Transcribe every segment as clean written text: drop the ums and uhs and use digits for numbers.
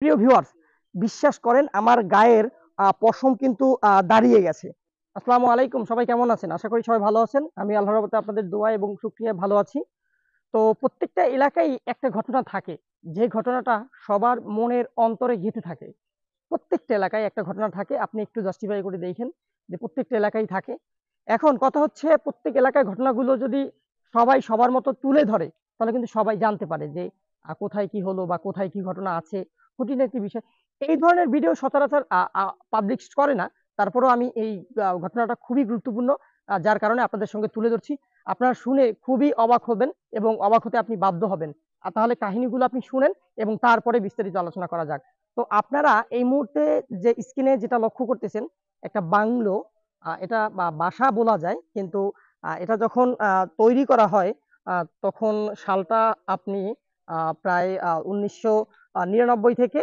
প্রিয় ভিউয়ার্স, বিশ্বাস করেন আমার গায়ের পশম কিন্তু দাঁড়িয়ে গেছে। আসসালামু আলাইকুম, সবাই কেমন আছেন? আশা করি সবাই ভালো আছেন। আমি আল্লাহর রহমতে আপনাদের দোয়া এবং শুকরিয়ায় ভালো আছি। তো প্রত্যেকটা এলাকায় একটা ঘটনা থাকে, যে ঘটনাটা সবার মনের অন্তরে গেঁথে থাকে। প্রত্যেকটা এলাকায় একটা ঘটনা থাকে, আপনি একটু জাস্টিফাই করে দেখেন যে প্রত্যেকটা এলাকায় থাকে। এখন কথা হচ্ছে, প্রত্যেক এলাকায় ঘটনাগুলো যদি সবাই সবার মতো তুলে ধরে, তাহলে কিন্তু সবাই জানতে পারে যে কোথায় কি হলো বা কোথায় কি ঘটনা আছে, খুঁটিনাটি বিষয়। এই ধরনের ভিডিও সচরাচর পাবলিশ করে না। তারপরেও আমি এই ঘটনাটা খুবই গুরুত্বপূর্ণ, যার কারণে আপনাদের সঙ্গে তুলে ধরছি। আপনারা শুনে খুবই অবাক হবেন এবং অবাক হতে আপনি বাধ্য হবেন। তাহলে কাহিনীগুলো আপনি শুনেন এবং তারপরে বিস্তারিত আলোচনা করা যাক। তো আপনারা এই মুহূর্তে যে স্ক্রিনে যেটা লক্ষ্য করতেছেন, একটা বাংলো, এটা বাসা বলা যায়, কিন্তু এটা যখন তৈরি করা হয়, তখন সালটা আপনি প্রায় 1999 থেকে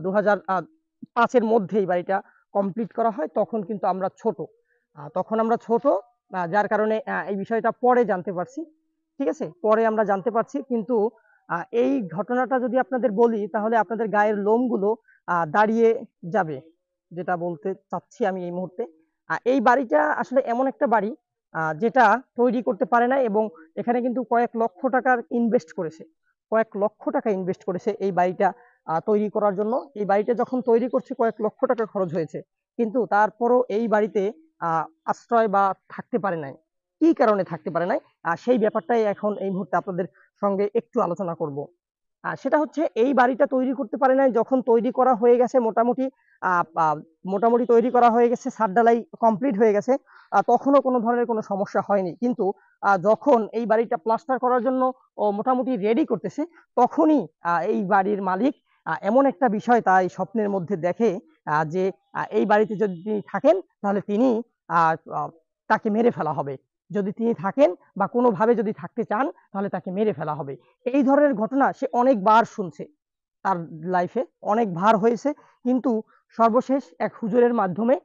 2005-এর মধ্যে এই বাড়িটা কমপ্লিট করা হয়। তখন কিন্তু আমরা ছোট, যার কারণে এই বিষয়টা পরে জানতে পারছি। ঠিক আছে, পরে আমরা জানতে পারছি, কিন্তু এই ঘটনাটা যদি আপনাদের বলি, তাহলে আপনাদের গায়ের লোমগুলো দাঁড়িয়ে যাবে। যেটা বলতে চাচ্ছি আমি এই মুহূর্তে, এই বাড়িটা আসলে এমন একটা বাড়ি যেটা তৈরি করতে পারে না, এবং এখানে কিন্তু কয়েক লক্ষ টাকার ইনভেস্ট করেছে, কয়েক লক্ষ টাকা ইনভেস্ট করেছে এই বাড়িটা তৈরি করার জন্য। এই বাড়িটা যখন তৈরি করছে কয়েক লক্ষ টাকা খরচ হয়েছে, কিন্তু তারপরও এই বাড়িতে আশ্রয় বা থাকতে পারে নাই। কি কারণে থাকতে পারে নাই, সেই ব্যাপারটাই এখন এই মুহূর্তে আপনাদের সঙ্গে একটু আলোচনা করব। সেটা হচ্ছে, এই বাড়িটা তৈরি করতে পারে নাই যখন তৈরি করা হয়ে গেছে, মোটামুটি আহ, আহ, মোটামুটি তৈরি করা হয়ে গেছে, ছাদ ঢালাই কমপ্লিট হয়ে গেছে, তখনও কোনো ধরনের কোনো সমস্যা হয়নি। কিন্তু যখন এই বাড়িটা প্লাস্টার করার জন্য মোটামুটি রেডি করতেছে, তখনই এই বাড়ির মালিক এমন একটা বিষয় তাই স্বপ্নের মধ্যে দেখে, যে এই বাড়িতে যদি তিনি থাকেন, তাহলে তিনি আহ, আহ, তাকে মেরে ফেলা হবে। যদি তিনি থাকেন বা কোনোভাবে যদি থাকতে চান, তাহলে তাকে মেরে ফেলা হবে। এই ধরনের ঘটনা সে অনেকবার শুনছে, তার লাইফে অনেকবার হয়েছে। কিন্তু সর্বশেষ এক হুজুরের মাধ্যমে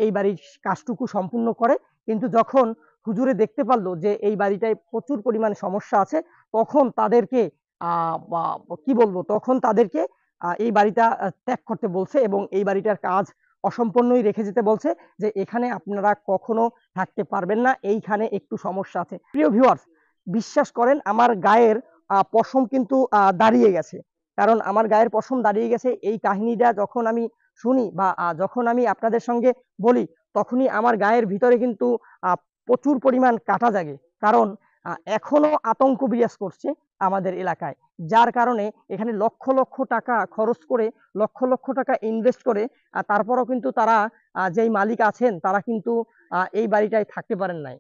এই বাড়ির কাজটুকু সম্পূর্ণ করে। কিন্তু যখন হুজুরে দেখতে পারলো যে এই বাড়িটায় প্রচুর পরিমাণ সমস্যা আছে, তখন তাদেরকে কি বলবো, তখন তাদেরকে এই বাড়িটা ত্যাগ করতে বলছে এবং এই বাড়িটার কাজ অসম্পূর্ণই রেখে যেতে বলছে, যে এখানে আপনারা কখনো থাকতে পারবেন না, এইখানে একটু সমস্যা আছে। প্রিয় ভিউয়ার্স, বিশ্বাস করেন আমার গায়ের পশম কিন্তু দাঁড়িয়ে গেছে। কারণ আমার গায়ের পশম দাঁড়িয়ে গেছে, এই কাহিনীটা যখন আমি শুনি বা যখন আমি আপনাদের সঙ্গে বলি, তখনই আমার গায়ের ভিতরে কিন্তু আহ, প্রচুর পরিমাণ কাটা জাগে। কারণ এখনো আতঙ্ক বিরাজ করছে আমাদের এলাকায়, যার কারণে এখানে লক্ষ লক্ষ টাকা খরচ করে, লক্ষ লক্ষ টাকা ইনভেস্ট করে, তারপরও কিন্তু তারা, যেই মালিক আছেন, তারা কিন্তু এই বাড়িটায় থাকতে পারেন নাই।